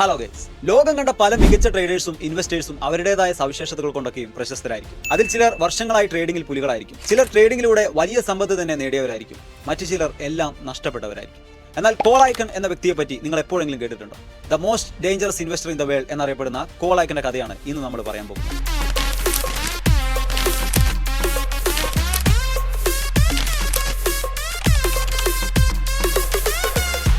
Hello guys, ലോകം കണ്ട പല മികച്ച ട്രേഡേഴ്സും ഇൻവെസ്റ്റേഴ്സും അവരുടേതായ സവിശേഷതകൾ കൊണ്ടൊക്കെയും പ്രശസ്തരായിരിക്കും. അതിൽ ചിലർ വർഷങ്ങളായി ട്രേഡിംഗിൽ പുലികളായിരിക്കും, ചിലർ ട്രേഡിംഗിലൂടെ വലിയ സമ്പത്ത് തന്നെ നേടിയവരായിരിക്കും, മറ്റു ചിലർ എല്ലാം നഷ്ടപ്പെട്ടവരായിരിക്കും. എന്നാൽ കോൾ ഐക്കൺ എന്ന വ്യക്തിയെ പറ്റി നിങ്ങൾ എപ്പോഴെങ്കിലും കേട്ടിട്ടുണ്ടോ? The most dangerous investor in the world എന്നറിയപ്പെടുന്ന കോൾ ഐക്കന്റെ കഥയാണ് ഇന്ന് നമ്മൾ പറയാൻ പോകുന്നത്.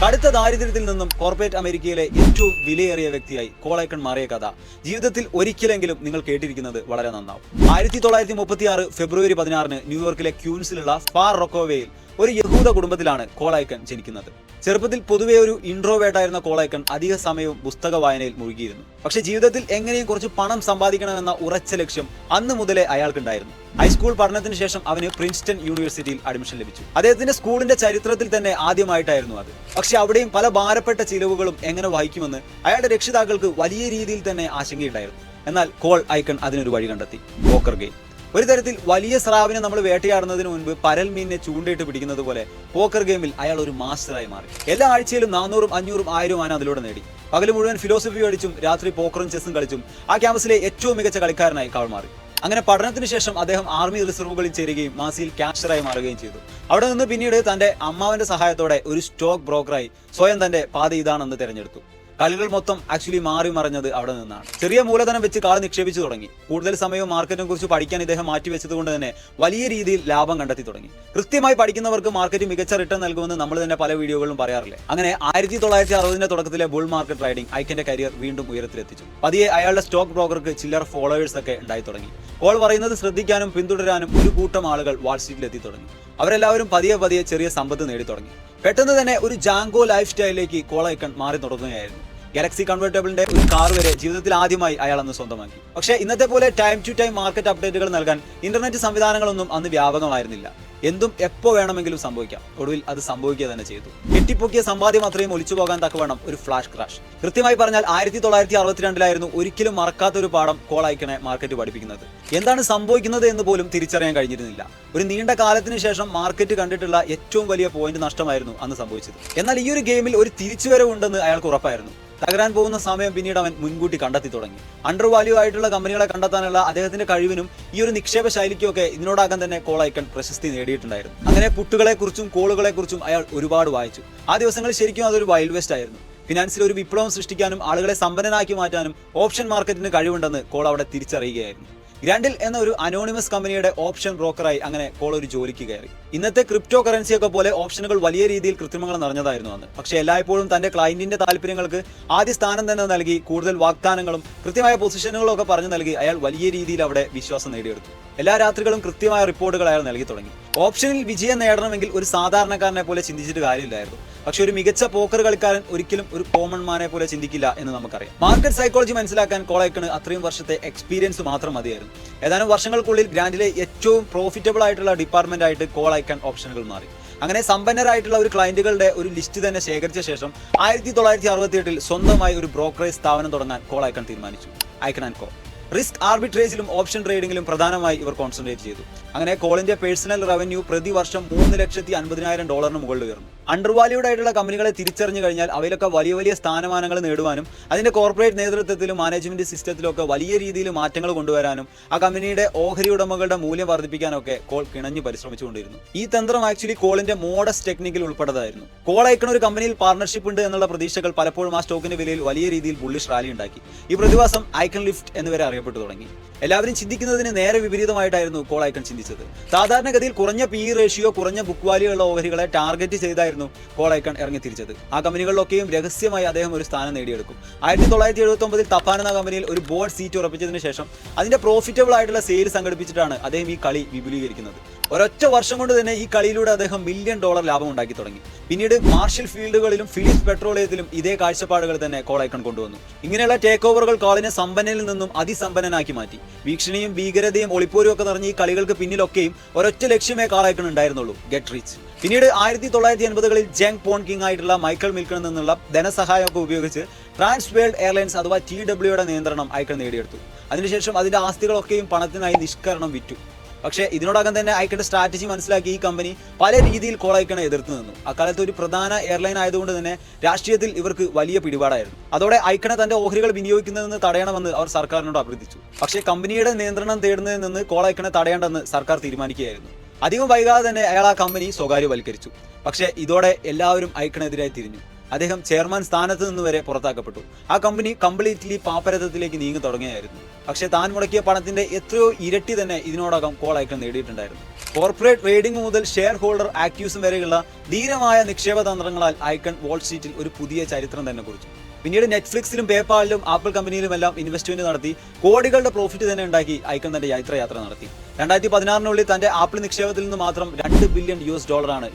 കടുത്ത ദാരിദ്ര്യത്തിൽ നിന്നും കോർപ്പറേറ്റ് അമേരിക്കയിലെ ഏറ്റവും വിലയേറിയ വ്യക്തിയായി കോൾ ഐക്കൺ മാറിയ കഥ ജീവിതത്തിൽ ഒരിക്കലെങ്കിലും നിങ്ങൾ കേട്ടിരിക്കുന്നത് വളരെ നന്നാവും. 1936 ഫെബ്രുവരി 16 ന്യൂയോർക്കിലെ ക്യൂൻസിലുള്ള ഫാർ റോക്കോവേയിൽ ഒരു യഹൂദ കുടുംബത്തിലാണ് കോൾ ഐക്കൺ ജനിക്കുന്നത്. ചെറുപ്പത്തിൽ പൊതുവെ ഒരു ഇൻട്രോവേർട്ട് ആയിരുന്ന കോൾ ഐക്കൺ അധിക സമയവും പുസ്തക വായനയിൽ മുഴുകിയിരുന്നു. പക്ഷേ ജീവിതത്തിൽ എങ്ങനെയും കുറച്ച് പണം സമ്പാദിക്കണമെന്ന ഉറച്ച ലക്ഷ്യം അന്ന് മുതലേ അയാൾക്കുണ്ടായിരുന്നു. ഹൈസ്കൂൾ പഠനത്തിന് ശേഷം അവന് പ്രിൻസ്റ്റൺ യൂണിവേഴ്സിറ്റിയിൽ അഡ്മിഷൻ ലഭിച്ചു. അദ്ദേഹത്തിന്റെ സ്കൂളിന്റെ ചരിത്രത്തിൽ തന്നെ ആദ്യമായിട്ടായിരുന്നു അത്. പക്ഷെ അവിടെയും പല ഭാരപ്പെട്ട ചിലവുകളും എങ്ങനെ വഹിക്കുമെന്ന് അയാളുടെ രക്ഷിതാക്കൾക്ക് വലിയ രീതിയിൽ തന്നെ ആശങ്കയുണ്ടായിരുന്നു. എന്നാൽ കോൾ ഐക്കൺ അതിനൊരു വഴി കണ്ടെത്തി: പോക്കർ ഗെയിം. ഒരു തരത്തിൽ വലിയ സ്രാവിനെ നമ്മൾ വേട്ടയാടുന്നതിന് മുൻപ് പരൽ മീനിനെ ചൂണ്ടയിട്ട് പിടിക്കുന്നത് പോലെ പോക്കർ ഗെയിമിൽ അയാൾ ഒരു മാസ്റ്ററായി മാറി. എല്ലാ ആഴ്ചയിലും 400, 500, 1000 ആന അതിലൂടെ നേടി. പകൽ മുഴുവൻ ഫിലോസഫി പഠിച്ചും രാത്രി പോക്കറും ചെസ്സും കളിച്ചും ആ ക്യാമ്പസിലെ ഏറ്റവും മികച്ച കളിക്കാരനായി കാൾ മാറി. അങ്ങനെ പഠനത്തിന് ശേഷം അദ്ദേഹം ആർമി റിസർവുകളിൽ ചേരുകയും മാസിയിൽ ക്യാപ്ചറായി മാറുകയും ചെയ്തു. അവിടെ നിന്ന് പിന്നീട് തന്റെ അമ്മാവന്റെ സഹായത്തോടെ ഒരു സ്റ്റോക്ക് ബ്രോക്കറായി സ്വയം തന്റെ പാത ഇതാണെന്ന് തെരഞ്ഞെടുത്തു. കളികൾ മൊത്തം ആക്ച്വലി മാറി മറിഞ്ഞത് അവിടെ നിന്നാണ്. ചെറിയ മൂലധനം വെച്ച് കാൾ നിക്ഷേപിച്ചു തുടങ്ങി. കൂടുതൽ സമയവും മാർക്കറ്റിനെ കുറിച്ച് പഠിക്കാൻ ഇദ്ദേഹം മാറ്റിവെച്ചത് കൊണ്ട് തന്നെ വലിയ രീതിയിൽ ലാഭം കണ്ടെത്തി തുടങ്ങി. കൃത്യമായി പഠിക്കുന്നവർക്ക് മാർക്കറ്റ് മികച്ച റിട്ടേൺ നൽകുമെന്ന് നമ്മൾ തന്നെ പല വീഡിയോകളിലും പറയാറില്ലേ. അങ്ങനെ 1960 തുടക്കത്തിലെ ബുൾ മാർക്കറ്റ് ട്രേഡിംഗ് ഐക്കന്റെ കരിയർ വീണ്ടും ഉയരത്തിലെത്തിച്ചു. പതിയെ അയാളുടെ സ്റ്റോക്ക് ബ്രോക്കർക്ക് ചില്ലറ ഫോളോവേഴ്സ് ഒക്കെ ഉണ്ടായി തുടങ്ങി. കോൾ പറയുന്നത് ശ്രദ്ധിക്കാനും പിന്തുടരാനും ഒരു കൂട്ടം ആളുകൾ വാൾസ്ട്രീറ്റിൽ എത്തി തുടങ്ങി. അവരെല്ലാവരും പതിയെ ചെറിയ സമ്പത്ത് നേടി തുടങ്ങി. പെട്ടെന്ന് തന്നെ ഒരു ജാങ്കോ ലൈഫ് സ്റ്റൈലിലേക്ക് കോൾ ഐക്കൺ മാറി തുടങ്ങുകയായിരുന്നു. ഗാലക്സി കൺവേർട്ടബിളിന്റെ ഒരു കാർ വരെ ജീവിതത്തിൽ ആദ്യമായി അയാൾ അന്ന് സ്വന്തമാക്കി. പക്ഷേ ഇന്നത്തെ പോലെ ടൈം ടു ടൈം മാർക്കറ്റ് അപ്ഡേറ്റുകൾ നൽകാൻ ഇന്റർനെറ്റ് സംവിധാനങ്ങളൊന്നും അന്ന് വ്യാപകമായിരുന്നില്ല. എന്തും എപ്പോ വേണമെങ്കിലും സംഭവിക്കാം. ഒടുവിൽ അത് സംഭവിക്കുക തന്നെ ചെയ്തു. കെട്ടിപ്പൊക്കിയ സമ്പാദ്യം അത്രയും ഒലിച്ചു പോകാൻ തക്കവണ്ണം ഒരു ഫ്ലാഷ് ക്രാഷ്. കൃത്യമായി പറഞ്ഞാൽ 1962 ഒരിക്കലും മറക്കാത്തൊരു പാഠം കോൾ ഐക്കണെ മാർക്കറ്റ് പഠിപ്പിക്കുന്നത്. എന്താണ് സംഭവിക്കുന്നത് എന്ന് പോലും തിരിച്ചറിയാൻ കഴിഞ്ഞിരുന്നില്ല. ഒരു നീണ്ട കാലത്തിന് ശേഷം മാർക്കറ്റ് കണ്ടിട്ടുള്ള ഏറ്റവും വലിയ പോയിന്റ് നഷ്ടമായിരുന്നു അന്ന് സംഭവിച്ചത്. എന്നാൽ ഈ ഒരു ഗെയിമിൽ ഒരു തിരിച്ചുവരവുണ്ടെന്ന് അയാൾക്ക് ഉറപ്പായിരുന്നു. തകരാൻ പോകുന്ന സമയം പിന്നീട് അവൻ മുൻകൂട്ടി കണ്ടെത്തി തുടങ്ങി. അണ്ടർ വാല്യൂ ആയിട്ടുള്ള കമ്പനികളെ കണ്ടെത്താനുള്ള അദ്ദേഹത്തിന്റെ കഴിവിനും ഈ ഒരു നിക്ഷേപ ശൈലിക്കും ഒക്കെ ഇതിനോടകം തന്നെ കോൾ ഐക്കൺ പ്രശസ്തി നേടിയിട്ടുണ്ടായിരുന്നു. അങ്ങനെ പുട്ടുകളെ കുറിച്ചും കോളുകളെ കുറിച്ചും അയാൾ ഒരുപാട് വായിച്ചു. ആ ദിവസങ്ങളിൽ ശരിക്കും അതൊരു വൈൽഡ് വെസ്റ്റ് ആയിരുന്നു. ഫിനാൻസിൽ ഒരു വിപ്ലവം സൃഷ്ടിക്കാനും ആളുകളെ സമ്പന്നനാക്കി മാറ്റാനും ഓപ്ഷൻ മാർക്കറ്റിന് കഴിവുണ്ടെന്ന് കോൾ അവിടെ തിരിച്ചറിയുകയായിരുന്നു. ഗ്രാൻഡിൽ എന്ന ഒരു അനോണിമസ് കമ്പനിയുടെ ഓപ്ഷൻ ബ്രോക്കറായി അങ്ങനെ കോൾ ഒരു ജോലിക്ക് കയറി. ഇന്നത്തെ ക്രിപ്റ്റോ കറൻസി ഒക്കെ പോലെ ഓപ്ഷനുകൾ വലിയ രീതിയിൽ കൃത്രിമങ്ങൾ നിറഞ്ഞതായിരുന്നു അന്ന്. പക്ഷേ എല്ലായ്പ്പോഴും തന്റെ ക്ലയന്റിന്റെ താല്പര്യങ്ങൾക്ക് ആദ്യ സ്ഥാനം തന്നെ നൽകി കൂടുതൽ വാഗ്ദാനങ്ങളും കൃത്യമായ പൊസിഷനുകളും ഒക്കെ പറഞ്ഞു നൽകി അയാൾ വലിയ രീതിയിൽ അവിടെ വിശ്വാസം നേടിയെടുത്തു. എല്ലാ രാത്രികളും കൃത്യമായ റിപ്പോർട്ടുകൾ അയാൾ നൽകി തുടങ്ങി. ഓപ്ഷനിൽ വിജയം നേടണമെങ്കിൽ ഒരു സാധാരണക്കാരനെ പോലെ ചിന്തിച്ചിട്ട് കാര്യമില്ലായിരുന്നു. പക്ഷെ ഒരു മികച്ച പോക്കർ കളിക്കാരൻ ഒരിക്കലും ഒരു കോമൺ മാനെ പോലെ ചിന്തിക്കില്ല എന്ന് നമുക്കറിയാം. മാർക്കറ്റ് സൈക്കോളജി മനസ്സിലാക്കാൻ കോൾ ഐക്കണ് അത്രയും വർഷത്തെ എക്സ്പീരിയൻസ് മാത്രം മതിയായിരുന്നു. ഏതാനും വർഷങ്ങൾക്കുള്ളിൽ ഗ്രാൻഡിലെ ഏറ്റവും പ്രോഫിറ്റബിൾ ആയിട്ടുള്ള ഡിപ്പാർട്ട്മെന്റ് ആയിട്ട് കോൾ ഐക്കൺ ഓപ്ഷനുകൾ മാറി. അങ്ങനെ സമ്പന്നരായിട്ടുള്ള ഒരു ക്ലയന്റുകളുടെ ഒരു ലിസ്റ്റ് തന്നെ ശേഖരിച്ച ശേഷം 1968 സ്വന്തമായി ഒരു ബ്രോക്കറേജ് സ്ഥാപനം തുടങ്ങാൻ കോൾ ഐക്കൺ തീരുമാനിച്ചു: ഐക്കൺ ആൻഡ് കോ. റിസ്ക് ആർബിട്രേജിലും ഓപ്ഷൻ ട്രേഡിംഗിലും പ്രധാനമായി ഇവർ കോൺസെൻട്രേറ്റ് ചെയ്തു. അങ്ങനെ കോളിന്റെ പേഴ്സണൽ റവന്യൂ പ്രതിവർഷം $3,50,000 മുകളിൽ ഉയർന്നു. അണ്ടർവാല്യൂഡ് ആയിട്ടുള്ള കമ്പനികളെ തിരിച്ചറിഞ്ഞു കഴിഞ്ഞാൽ അവയിലൊക്കെ വലിയ സ്ഥാനമാനങ്ങൾ നേടുവാനും അതിന്റെ കോർപ്പറേറ്റ് നേതൃത്വത്തിലും മാനേജ്മെന്റ് സിസ്റ്റത്തിലും ഒക്കെ വലിയ രീതിയിൽ മാറ്റങ്ങൾ കൊണ്ടുവരാനും ആ കമ്പനിയുടെ ഓഹരി ഉടമകളുടെ മൂല്യം വർദ്ധിപ്പിക്കാനൊക്കെ കോൾ കിണഞ്ഞു പരിശ്രമിച്ചുകൊണ്ടിരുന്നു. ഈ തന്ത്രം ആക്ച്വലി കോളിന്റെ മോഡസ് ടെക്നിക്കിൽ ഉൾപ്പെട്ടതായിരുന്നു. കോൾ ഐക്കൺ ഒരു കമ്പനിയിൽ പാർട്ണർഷിപ്പ് ഉണ്ട് എന്നുള്ള പ്രതീക്ഷകൾ പലപ്പോഴും ആ സ്റ്റോക്കിന്റെ വിലയിൽ വലിയ രീതിയിൽ ബുള്ളിഷ് റാലി ഉണ്ടാക്കി. ഈ പ്രതിഭാസം ഐക്കൺ ലിഫ്റ്റ് എന്നിവരെ അറിയപ്പെട്ടു തുടങ്ങി. എല്ലാവരും ചിന്തിക്കുന്നതിന് നേരെ വിപരീതമായിട്ടായിരുന്നു കോൾ ഐക്കൺ ചിന്തിച്ചത്. സാധാരണഗതിയിൽ കുറഞ്ഞ PE റേഷ്യോ, കുറഞ്ഞ ബുക്ക് വാല്യൂ ഉള്ള ഓഹരികളെ ടാർഗറ്റ് ചെയ്തായിരുന്നു കോൾ ഐക്കൺ ഇറങ്ങി തിരിച്ചത്. ആ കമ്പനികളിലൊക്കെയും രഹസ്യമായി അദ്ദേഹം ഒരു സ്ഥാനം നേടിയെടുക്കും. 1979 തപ്പാൻ എന്ന കമ്പനിയിൽ ഒരു ബോർഡ് സീറ്റ് ഉറപ്പിച്ചതിന് ശേഷം അതിന്റെ പ്രോഫിറ്റബിൾ ആയിട്ടുള്ള സെയിൽ സംഘടിപ്പിച്ചിട്ടാണ് അദ്ദേഹം ഈ കളി വിപുലീകരിക്കുന്നത്. ഒരൊറ്റ വർഷം കൊണ്ട് തന്നെ ഈ കളിയിലൂടെ അദ്ദേഹം $1 മില്യൺ ലാഭം ഉണ്ടാക്കി തുടങ്ങി. പിന്നീട് മാർഷൽ ഫീൽഡുകളിലും ഫിലിപ്സ് പെട്രോളിയത്തിലും ഇതേ കാഴ്ചപ്പാടുകൾ തന്നെ കോൾ ഐക്കൺ കൊണ്ടുവന്നു. ഇങ്ങനെയുള്ള ടേക്ക് ഓവറുകൾ കോളിനെ സമ്പന്നനിൽ നിന്നും അതിസമ്പന്നനാക്കി മാറ്റി. ഭീഷണിയും ഭീകരതയും ഒളിപ്പോരും ഒക്കെ നിറഞ്ഞ ഈ കളികൾക്ക് പിന്നിലൊക്കെയും ഒരൊറ്റ ലക്ഷ്യമേ കോൾ ഐക്കൺ ഉണ്ടായിരുന്നുള്ളൂ: ഗെറ്റ് റിച്ച്. പിന്നീട് 1980കളിൽ ജെങ് പോൺ കിങ് ആയിട്ടുള്ള മൈക്കൽ മിൽക്കണിൽ നിന്നുള്ള ധനസഹായമൊക്കെ ഉപയോഗിച്ച് ട്രാൻസ് വേൾഡ് എയർലൈൻസ് അഥവാ TWയുടെ നിയന്ത്രണം ഐക്കൺ നേടിയെടുത്തു. അതിനുശേഷം അതിന്റെ ആസ്തികളൊക്കെയും പണത്തിനായി നിഷ്കരണം വിറ്റു. പക്ഷേ ഇതിനോടകം തന്നെ ഐക്കന്റെ സ്ട്രാറ്റജി മനസ്സിലാക്കി ഈ കമ്പനി പല രീതിയിൽ കോൾ ഐക്കണെ എതിർത്ത് നിന്നു. അക്കാലത്ത് ഒരു പ്രധാന എയർലൈൻ ആയതുകൊണ്ട് തന്നെ രാഷ്ട്രീയത്തിൽ ഇവർക്ക് വലിയ പിടിപാടായിരുന്നു. അതോടെ ഐക്കണെ തന്റെ ഓഹരികൾ വിനിയോഗിക്കുന്നതെന്ന് തടയണമെന്ന് അവർ സർക്കാരിനോട് അഭ്യർത്ഥിച്ചു. പക്ഷേ കമ്പനിയുടെ നിയന്ത്രണം തേടുന്നതിൽ നിന്ന് കോൾ ഐക്കണെ തടയേണ്ടെന്ന് സർക്കാർ തീരുമാനിക്കുകയായിരുന്നു. അധികം വൈകാതെ തന്നെ അയാൾ ആ കമ്പനി സ്വകാര്യവൽക്കരിച്ചു. പക്ഷേ ഇതോടെ എല്ലാവരും ഐക്കണെതിരായി തിരിഞ്ഞു. അദ്ദേഹം ചെയർമാൻ സ്ഥാനത്ത് നിന്ന് വരെ പുറത്താക്കപ്പെട്ടു. ആ കമ്പനി കംപ്ലീറ്റ്ലി പാപ്പരത്വത്തിലേക്ക് നീങ്ങി തുടങ്ങിയായിരുന്നു. പക്ഷേ താൻ മുടക്കിയ പണത്തിന്റെ എത്രയോ ഇരട്ടി തന്നെ ഇതിനോടകം കോൾ ഐക്കൺ നേടിയിട്ടുണ്ടായിരുന്നു. കോർപ്പറേറ്റ് ട്രേഡിംഗ് മുതൽ ഷെയർ ഹോൾഡർ ആക്യൂസും വരെയുള്ള ധീരമായ നിക്ഷേപ തന്ത്രങ്ങളാൽ ഐക്കൺ വാൾ സ്ട്രീറ്റിൽ ഒരു പുതിയ ചരിത്രം തന്നെ കുറിച്ചു. പിന്നീട് നെറ്റ്ഫ്ലിക്സിലും പേപ്പാലിലും ആപ്പിൾ കമ്പനിയിലുമെല്ലാം ഇൻവെസ്റ്റ്മെന്റ് നടത്തി കോടികളുടെ പ്രോഫിറ്റ് തന്നെ ഉണ്ടാക്കി ഐക്കൺ തന്റെ യാത്ര നടത്തി. 2016 തന്റെ ആപ്പിൾ നിക്ഷേപത്തിൽ നിന്ന് മാത്രം $2 ബില്യൺ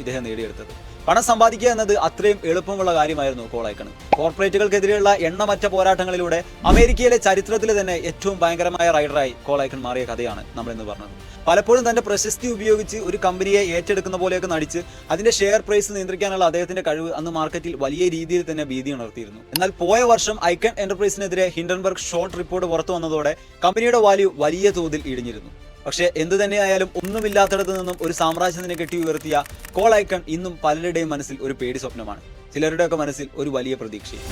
ഇദ്ദേഹം നേടിയെടുത്തത്. പണം സമ്പാദിക്കുക എന്നത് അത്രയും എളുപ്പമുള്ള കാര്യമായിരുന്നു കോൾ ഐക്കൺ. കോർപ്പറേറ്റുകൾക്കെതിരെയുള്ള എണ്ണമറ്റ പോരാട്ടങ്ങളിലൂടെ അമേരിക്കയിലെ ചരിത്രത്തിലെ തന്നെ ഏറ്റവും ഭയങ്കരമായ റൈഡറായി കോൾ ഐക്കൺ മാറിയ കഥയാണ് നമ്മളിന്ന് പറഞ്ഞത്. പലപ്പോഴും തന്റെ പ്രശസ്തി ഉപയോഗിച്ച് ഒരു കമ്പനിയെ ഏറ്റെടുക്കുന്ന പോലെയൊക്കെ നടിച്ച് അതിന്റെ ഷെയർ പ്രൈസ് നിയന്ത്രിക്കാനുള്ള അദ്ദേഹത്തിന്റെ കഴിവ് അന്ന് മാർക്കറ്റിൽ വലിയ രീതിയിൽ തന്നെ ഭീതി ഉണർത്തിയിരുന്നു. എന്നാൽ പോയ വർഷം ഐക്കൺ എന്റർപ്രൈസിനെതിരെ ഹിൻഡൻബർഗ് ഷോർട്ട് റിപ്പോർട്ട് പുറത്തു വന്നതോടെ കമ്പനിയുടെ വാല്യൂ വലിയ തോതിൽ ഇടിഞ്ഞിരുന്നു. പക്ഷേ എന്തു തന്നെയായാലും ഒന്നുമില്ലാത്തിടത്ത് നിന്നും ഒരു സാമ്രാജ്യത്തിനെ കെട്ടി ഉയർത്തിയ കോൾ ഐക്കൺ ഇന്നും പലരുടെയും മനസ്സിൽ ഒരു പേടി സ്വപ്നമാണ്. ചിലരുടെയൊക്കെ മനസ്സിൽ ഒരു വലിയ പ്രതീക്ഷയും.